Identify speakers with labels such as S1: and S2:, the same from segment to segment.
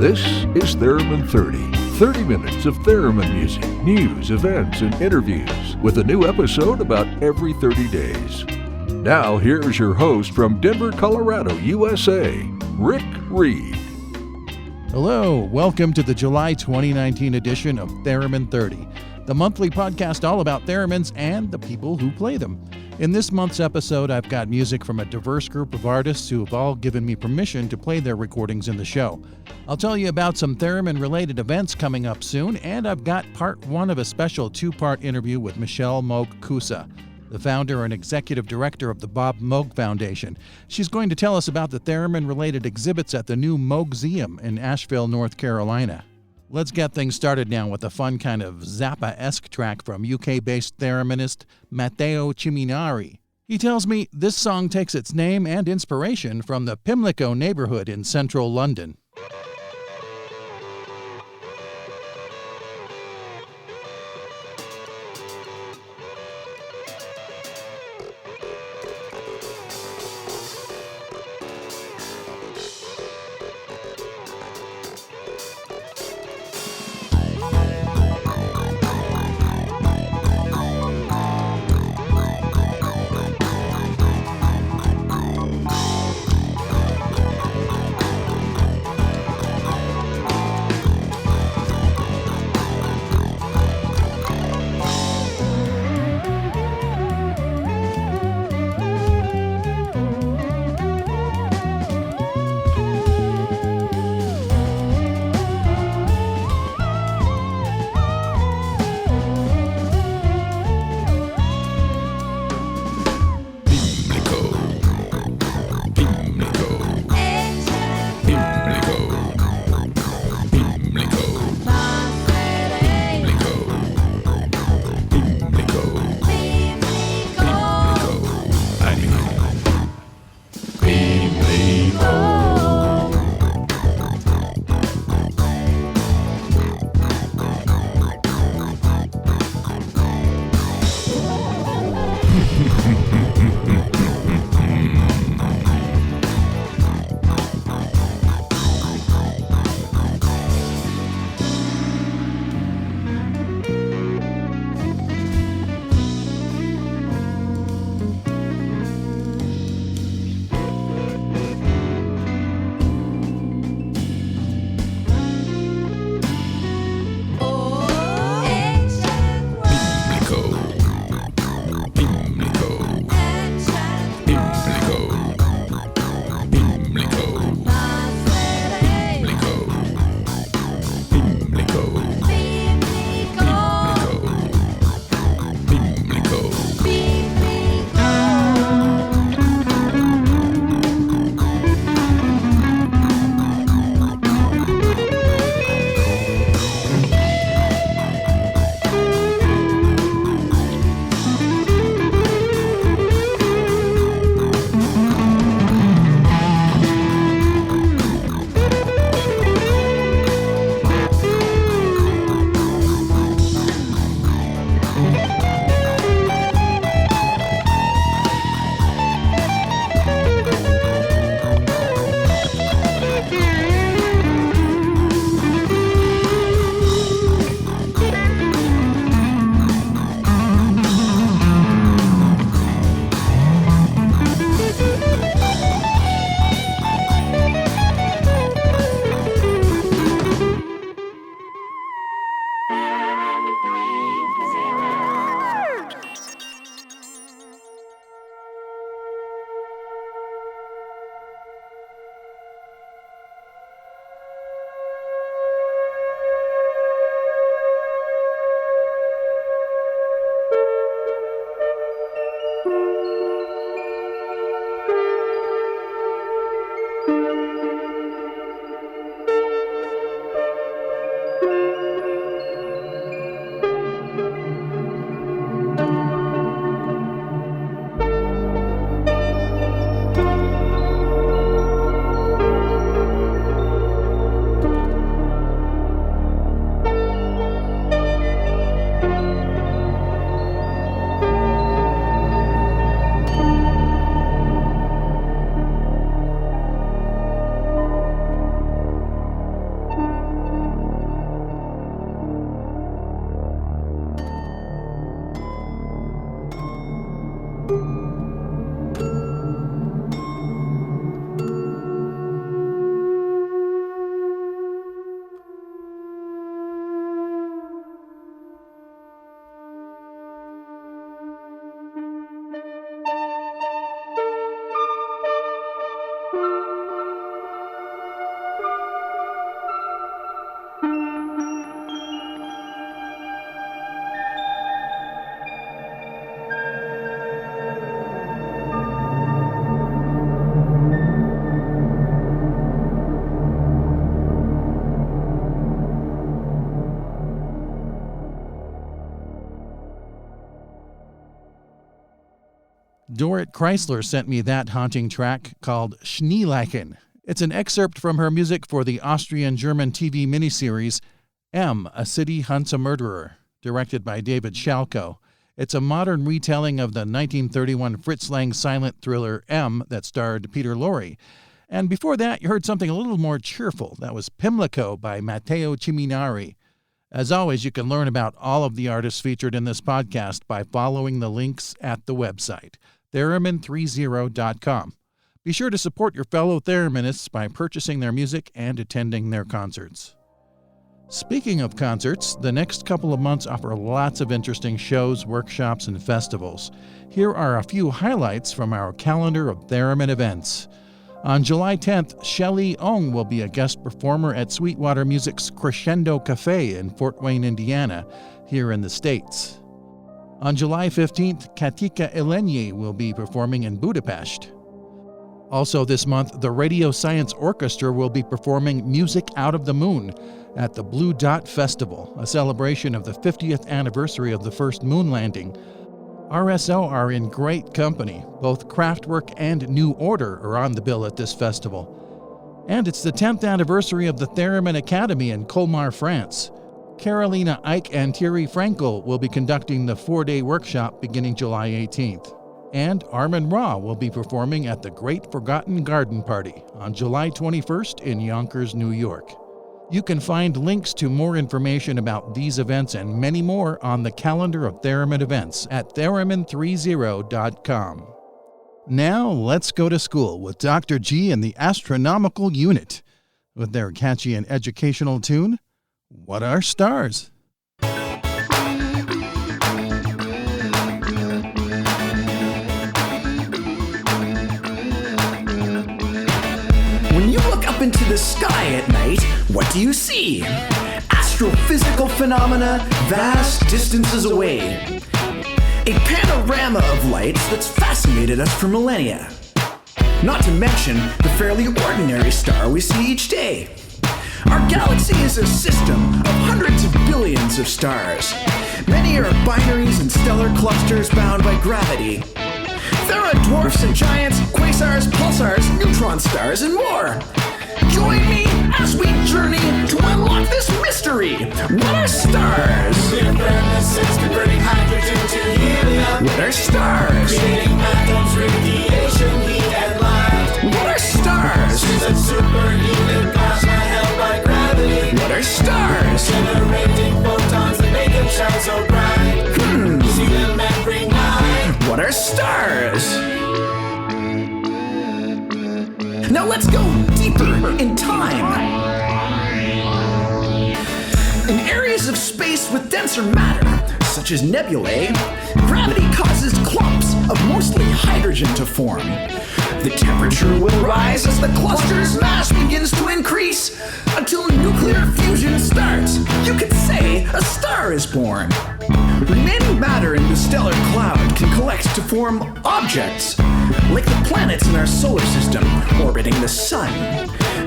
S1: This is Theremin 30. 30 minutes of theremin music, news, events, and interviews with a new episode about every 30 days. Now, here's your host from Denver, Colorado, USA, Rick Reed.
S2: Hello, welcome to the July 2019 edition of Theremin 30, the monthly podcast all about theremins and the people who play them. In this month's episode, I've got music from a diverse group of artists who have all given me permission to play their recordings in the show. I'll tell you about some theremin-related events coming up soon, and I've got part one of a special two-part interview with Michelle Moog-Koussa, the founder and executive director of the Bob Moog Foundation. She's going to tell us about the theremin-related exhibits at the new Moog-Museum in Asheville, North Carolina. Let's get things started now with a fun kind of Zappa-esque track from UK-based thereminist Matteo Ciminari. He tells me this song takes its name and inspiration from the Pimlico neighborhood in central London. Dorit Chrysler sent me that haunting track called Schneelaken. It's an excerpt from her music for the Austrian-German TV miniseries M, A City Hunts a Murderer, directed by David Shalko. It's a modern retelling of the 1931 Fritz Lang silent thriller M that starred Peter Lorre. And before that, you heard something a little more cheerful. That was Pimlico by Matteo Ciminari. As always, you can learn about all of the artists featured in this podcast by following the links at the website, theremin30.com. Be sure to support your fellow thereminists by purchasing their music and attending their concerts. Speaking of concerts, the next couple of months offer lots of interesting shows, workshops, and festivals. Here are a few highlights from our calendar of theremin events. On July 10th, Shelley Ong will be a guest performer at Sweetwater Music's Crescendo Cafe in Fort Wayne, Indiana, here in the States. On July 15th, Katika Elenyi will be performing in Budapest. Also this month, the Radio Science Orchestra will be performing Music Out of the Moon at the Blue Dot Festival, a celebration of the 50th anniversary of the first moon landing. RSO are in great company. Both Kraftwerk and New Order are on the bill at this festival. And it's the 10th anniversary of the Theremin Academy in Colmar, France. Carolina Eick and Thierry Frankel will be conducting the 4-day workshop beginning July 18th. And Armin Ra will be performing at the Great Forgotten Garden Party on July 21st in Yonkers, New York. You can find links to more information about these events and many more on the calendar of Theremin events at theremin30.com. Now let's go to school with Dr. G and the Astronomical Unit with their catchy and educational tune, What Are Stars?
S3: When you look up into the sky at night, what do you see? Astrophysical phenomena vast distances away. A panorama of lights that's fascinated us for millennia. Not to mention the fairly ordinary star we see each day. Our galaxy is a system of hundreds of billions of stars. Many are binaries and stellar clusters bound by gravity. There are dwarfs and giants, quasars, pulsars, neutron stars, and more. Join me as we journey to unlock this mystery. What are stars? Nuclear furnaces converting hydrogen to helium. What are stars? Creating atoms, radiation, heat, and light. What are stars? This is a superheated plasma held by gravity. What are stars? Generating photons that make them shine so bright. See them every night. What are stars? Now let's go deeper in time. In areas of space with denser matter, such as nebulae, gravity causes clumps of mostly hydrogen to form. The temperature will rise as the cluster's mass begins to increase until nuclear fusion starts. You could say a star is born. Remaining matter in the stellar cloud can collect to form objects, like the planets in our solar system orbiting the sun.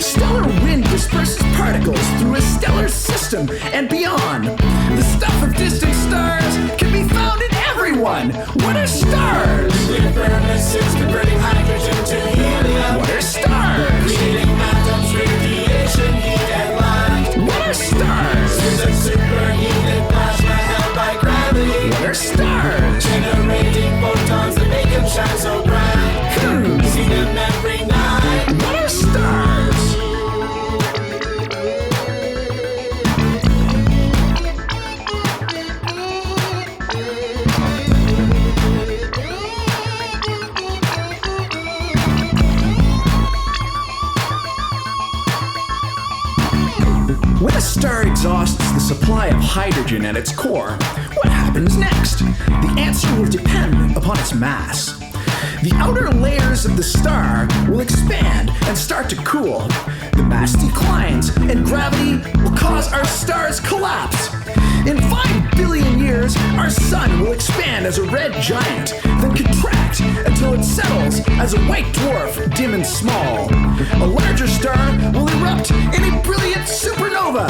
S3: Stellar wind disperses particles through a stellar system and beyond. The stuff of distant stars can be found in everyone. What are stars? Nuclear furnaces converting hydrogen to helium. What are stars? Creating atoms, radiation, heat, and light. What are stars? This is a superheated plasma held by gravity. What are stars? Generating photons that make them shine so bright. See them every night. What are stars? When a star exhausts the supply of hydrogen at its core, what happens next? The answer will depend upon its mass. The outer layers of the star will expand and start to cool. The mass declines, and gravity will cause our star's collapse. In 5 billion years, our sun will expand as a red giant, then contract until it settles as a white dwarf, dim and small. A larger star will erupt in a brilliant supernova.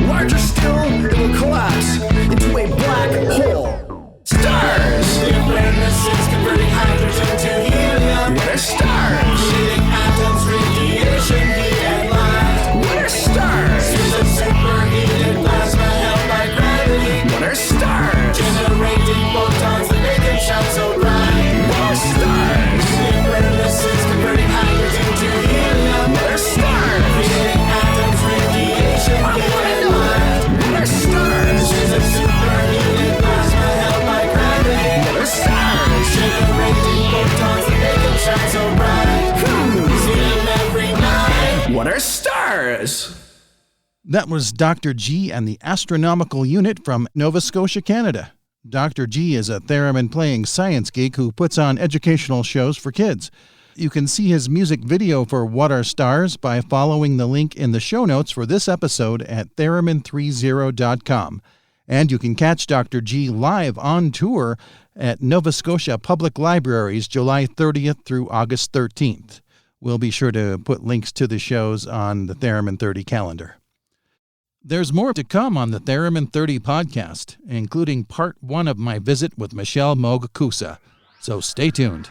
S3: Larger still, it will collapse into a black hole. Stars! The awareness is converting hydrogen hydrogen to helium. What are stars? Emitting atoms, radiation, heat and light. What are stars? Streams of superheated plasma held by gravity. What are stars? Generating photons that make them shine so bright. What are stars? Nuclear furnaces converting hydrogen to helium. What are stars? Emitting atoms, radiation, heat and light. What are stars? Streams of superheated plasma held by gravity. What are stars? Generating photons that make them shine so bright. See them every night. What are stars?
S2: That was Dr. G and the Astronomical Unit from Nova Scotia, Canada. Dr. G is a theremin-playing science geek who puts on educational shows for kids. You can see his music video for What Are Stars by following the link in the show notes for this episode at theremin30.com. And you can catch Dr. G live on tour at Nova Scotia Public Libraries July 30th through August 13th. We'll be sure to put links to the shows on the Theremin 30 calendar. There's more to come on the Theremin 30 podcast, including part 1 of my visit with Michelle Moog-Koussa. So stay tuned.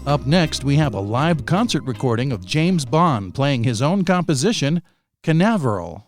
S2: Up next, we have a live concert recording of James Bond playing his own composition, Canaveral.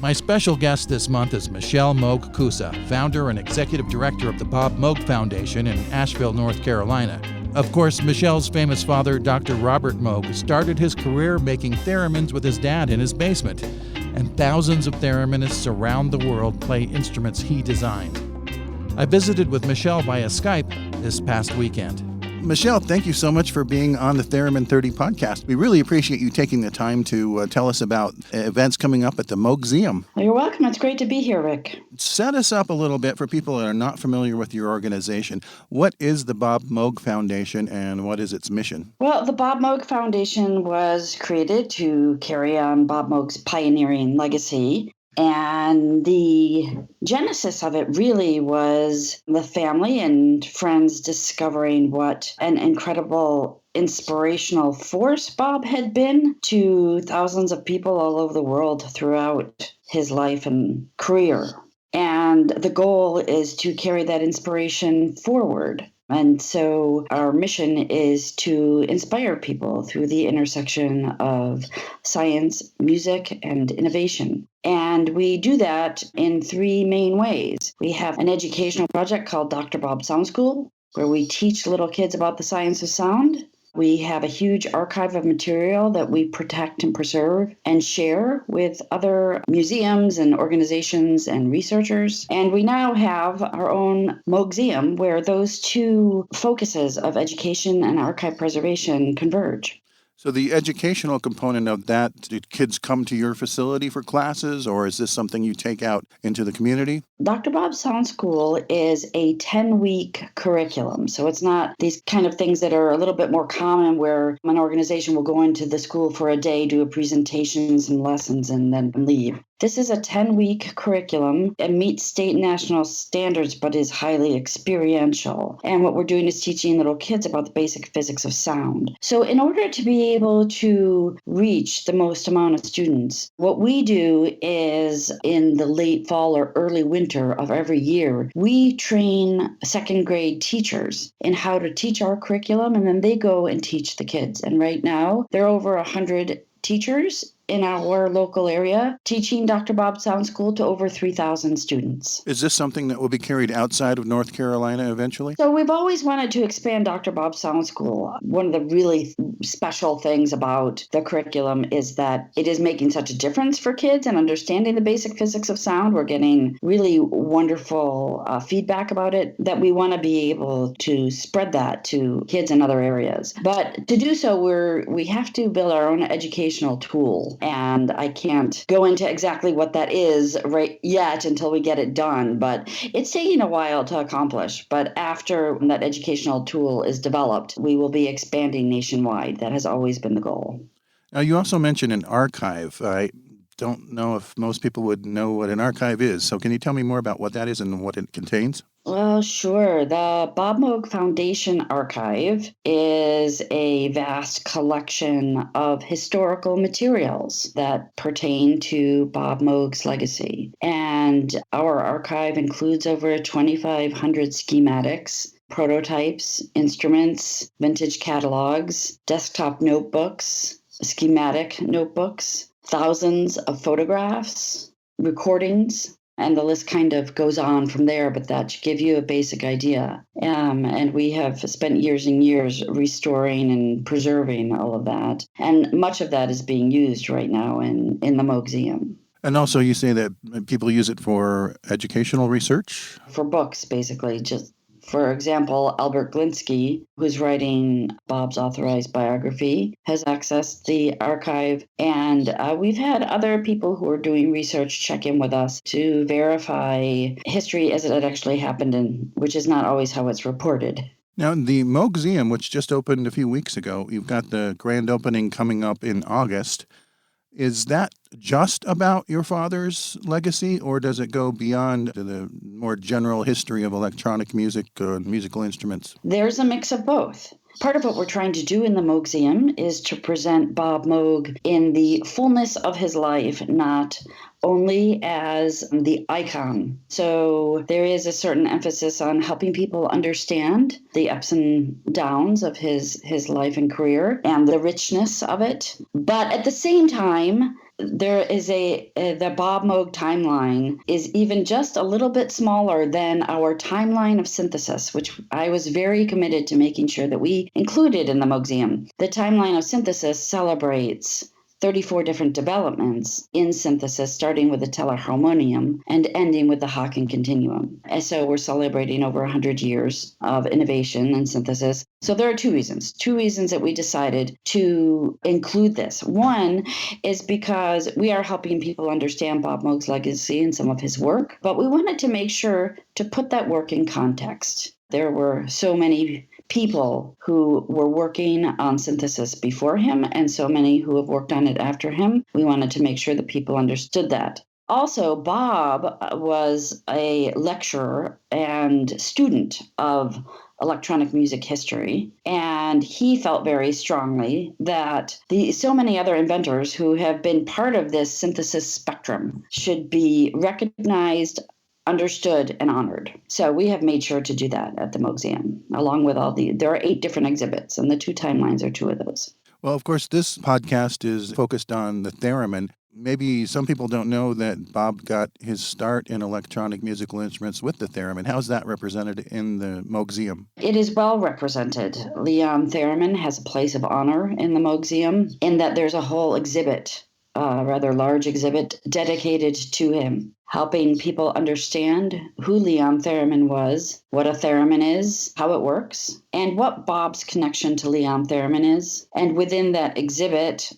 S2: My special guest this month is Michelle Moog-Koussa, founder and executive director of the Bob Moog Foundation in Asheville, North Carolina. Of course, Michelle's famous father, Dr. Robert Moog, started his career making theremins with his dad in his basement, and thousands of thereminists around the world play instruments he designed. I visited with Michelle via Skype this past weekend. Michelle, thank you so much for being on the Theremin 30 podcast. We really appreciate you taking the time to tell us about events coming up at the Moog-Koussa.
S4: You're welcome. It's great to be here, Rick.
S2: Set us up a little bit for people that are not familiar with your organization. What is the Bob Moog Foundation and what is its mission?
S4: Well, the Bob Moog Foundation was created to carry on Bob Moog's pioneering legacy. And the genesis of it really was the family and friends discovering what an incredible inspirational force Bob had been to thousands of people all over the world throughout his life and career. And the goal is to carry that inspiration forward. And so our mission is to inspire people through the intersection of science, music, and innovation. And we do that in three main ways. We have an educational project called Dr. Bob Sound School, where we teach little kids about the science of sound. We have a huge archive of material that we protect and preserve and share with other museums and organizations and researchers. And we now have our own Moog-Koussa, where those two focuses of education and archive preservation converge.
S2: So the educational component of that, do kids come to your facility for classes, or is this something you take out into the community?
S4: Dr. Bob Sound School is a 10-week curriculum. So it's not these kind of things that are a little bit more common where an organization will go into the school for a day, do a presentation, some lessons, and then leave. This is a 10-week curriculum. It meets state and national standards, but is highly experiential. And what we're doing is teaching little kids about the basic physics of sound. So in order to be able to reach the most amount of students, what we do is in the late fall or early winter of every year, we train second grade teachers in how to teach our curriculum, and then they go and teach the kids. And right now, there are over 100 teachers in our local area, teaching Dr. Bob Sound School to over 3,000 students.
S2: Is this something that will be carried outside of North Carolina eventually?
S4: So we've always wanted to expand Dr. Bob Sound School. One of the really special things about the curriculum is that it is making such a difference for kids and understanding the basic physics of sound. We're getting really wonderful feedback about it that we want to be able to spread that to kids in other areas. But to do so, we have to build our own educational tool. And I can't go into exactly what that is right yet until we get it done, but it's taking a while to accomplish. But after that educational tool is developed, we will be expanding nationwide. That has always been the goal.
S2: Now, you also mentioned an archive. I don't know if most people would know what an archive is. So can you tell me more about what that is and what it contains?
S4: Well, sure. The Bob Moog Foundation Archive is a vast collection of historical materials that pertain to Bob Moog's legacy. And our archive includes over 2,500 schematics, prototypes, instruments, vintage catalogs, desktop notebooks, schematic notebooks, thousands of photographs, recordings, and the list kind of goes on from there, but that should give you a basic idea. And we have spent years and years restoring and preserving all of that. And much of that is being used right now in the Moog-Koussa.
S2: And also you say that people use it for educational research?
S4: For books, basically. Just for example, Albert Glinsky, who's writing Bob's authorized biography, has accessed the archive. And we've had other people who are doing research check in with us to verify history as it had actually happened, which is not always how it's reported.
S2: Now, the Moog-Koussa, which just opened a few weeks ago, you've got the grand opening coming up in August. Is that just about your father's legacy, or does it go beyond the more general history of electronic music and musical instruments?
S4: There's a mix of both. Part of what we're trying to do in the Moog-Koussa is to present Bob Moog in the fullness of his life, not only as the icon. So there is a certain emphasis on helping people understand the ups and downs of his life and career and the richness of it. But at the same time, there is the Bob Moog timeline is even just a little bit smaller than our timeline of synthesis, which I was very committed to making sure that we included in the Moog-Museum. The timeline of synthesis celebrates 34 different developments in synthesis, starting with the teleharmonium and ending with the Hawking continuum. And so we're celebrating over 100 years of innovation in synthesis. So there are two reasons that we decided to include this. One is because we are helping people understand Bob Moog's legacy and some of his work, but we wanted to make sure to put that work in context. There were so many people who were working on synthesis before him and so many who have worked on it after him. We wanted to make sure that people understood that. Also, Bob was a lecturer and student of electronic music history, and he felt very strongly that so many other inventors who have been part of this synthesis spectrum should be recognized, understood, and honored. So we have made sure to do that at the Moog-Museum, along with there are 8 different exhibits, and the 2 timelines are 2 of those.
S2: Well, of course, this podcast is focused on the theremin. Maybe some people don't know that Bob got his start in electronic musical instruments with the theremin. How's that represented in the Moog-Museum?
S4: It is well represented. Leon Theremin has a place of honor in the Moog-Museum in that there's a whole exhibit, a rather large exhibit dedicated to him, helping people understand who Leon Theremin was, what a theremin is, how it works, and what Bob's connection to Leon Theremin is. And within that exhibit,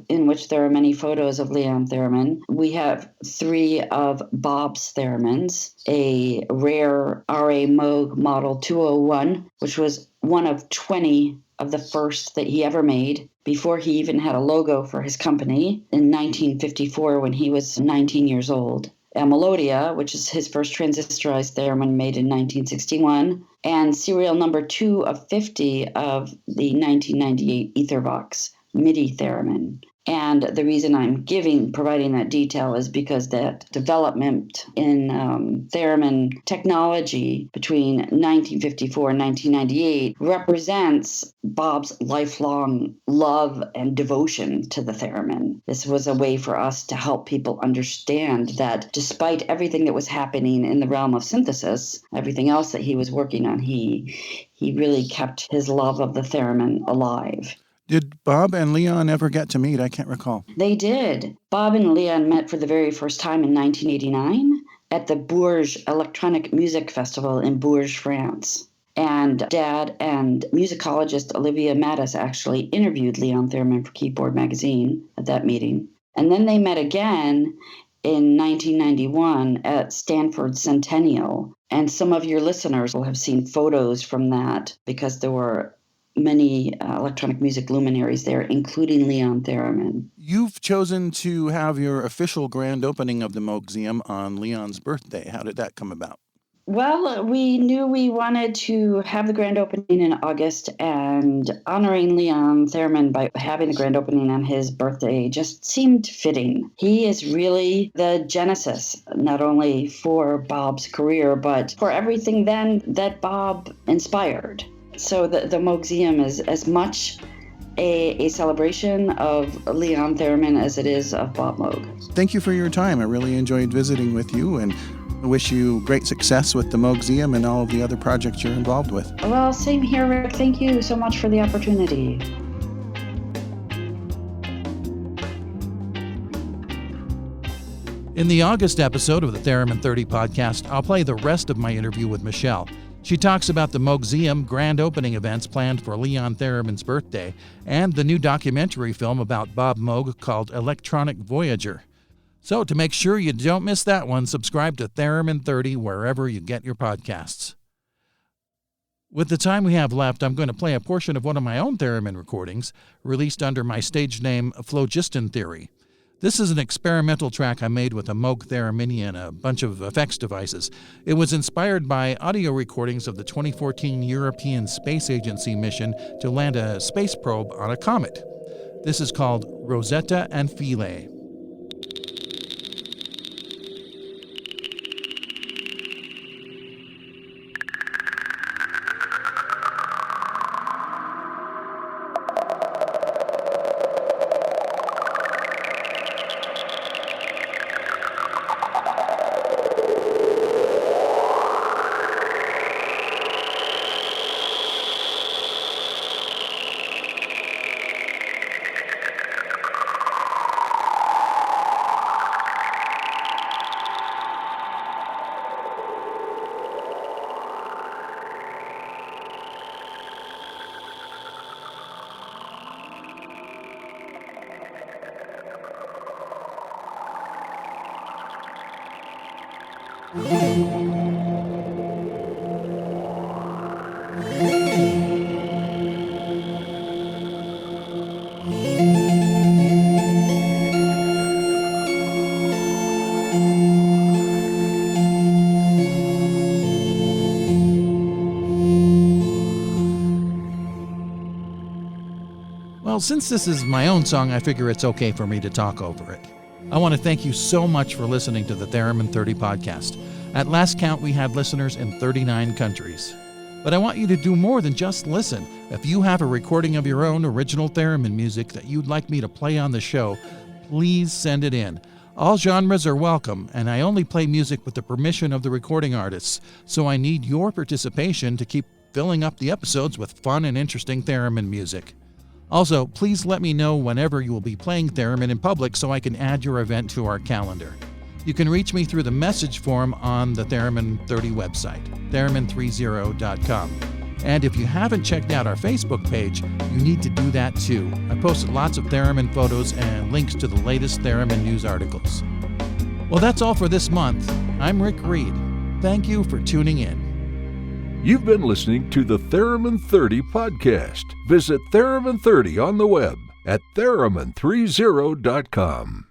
S4: in which there are many photos of Leon Theremin, we have 3 of Bob's theremins, a rare R.A. Moog Model 201, which was one of 20 of the first that he ever made before he even had a logo for his company in 1954 when he was 19 years old. A Melodia, which is his first transistorized theremin made in 1961, and serial number 2 of 50 of the 1998 Ethervox MIDI theremin. And the reason I'm providing that detail is because that development in theremin technology between 1954 and 1998 represents Bob's lifelong love and devotion to the theremin. This was a way for us to help people understand that despite everything that was happening in the realm of synthesis, everything else that he was working on, he really kept his love of the theremin alive.
S2: Did Bob and Leon ever get to meet? I can't recall.
S4: They did. Bob and Leon met for the very first time in 1989 at the Bourges Electronic Music Festival in Bourges, France. And Dad and musicologist Olivia Mattis actually interviewed Leon Theremin for Keyboard Magazine at that meeting. And then they met again in 1991 at Stanford Centennial. And some of your listeners will have seen photos from that because there were many electronic music luminaries there, including Leon Theremin.
S2: You've chosen to have your official grand opening of the Moog-Museum on Leon's birthday. How did that come about?
S4: Well, we knew we wanted to have the grand opening in August, and honoring Leon Theremin by having the grand opening on his birthday just seemed fitting. He is really the genesis, not only for Bob's career, but for everything then that Bob inspired. So the Moog-Museum is as much a celebration of Leon Theremin as it is of Bob Moog.
S2: Thank you for your time. I really enjoyed visiting with you, and I wish you great success with the Moog-Museum and all of the other projects you're involved with.
S4: Well, same here, Rick. Thank you so much for the opportunity.
S2: In the August episode of the Theremin 30 podcast, I'll play the rest of my interview with Michelle. She talks about the Moog-Museum grand opening events planned for Leon Theremin's birthday and the new documentary film about Bob Moog called Electronic Voyager. So to make sure you don't miss that one, subscribe to Theremin 30 wherever you get your podcasts. With the time we have left, I'm going to play a portion of one of my own theremin recordings, released under my stage name Phlogiston Theory. This is an experimental track I made with a Moog Theremin and a bunch of effects devices. It was inspired by audio recordings of the 2014 European Space Agency mission to land a space probe on a comet. This is called Rosetta and Philae. Well, since this is my own song, I figure it's okay for me to talk over it. I want to thank you so much for listening to the Theremin 30 podcast. At last count, we had listeners in 39 countries. But I want you to do more than just listen. If you have a recording of your own original theremin music that you'd like me to play on the show, please send it in. All genres are welcome, and I only play music with the permission of the recording artists, so I need your participation to keep filling up the episodes with fun and interesting theremin music. Also, please let me know whenever you will be playing theremin in public so I can add your event to our calendar. You can reach me through the message form on the Theremin 30 website, theremin30.com. And if you haven't checked out our Facebook page, you need to do that too. I posted lots of theremin photos and links to the latest theremin news articles. Well, that's all for this month. I'm Rick Reed. Thank you for tuning in.
S1: You've been listening to the Theremin 30 podcast. Visit Theremin 30 on the web at theremin30.com.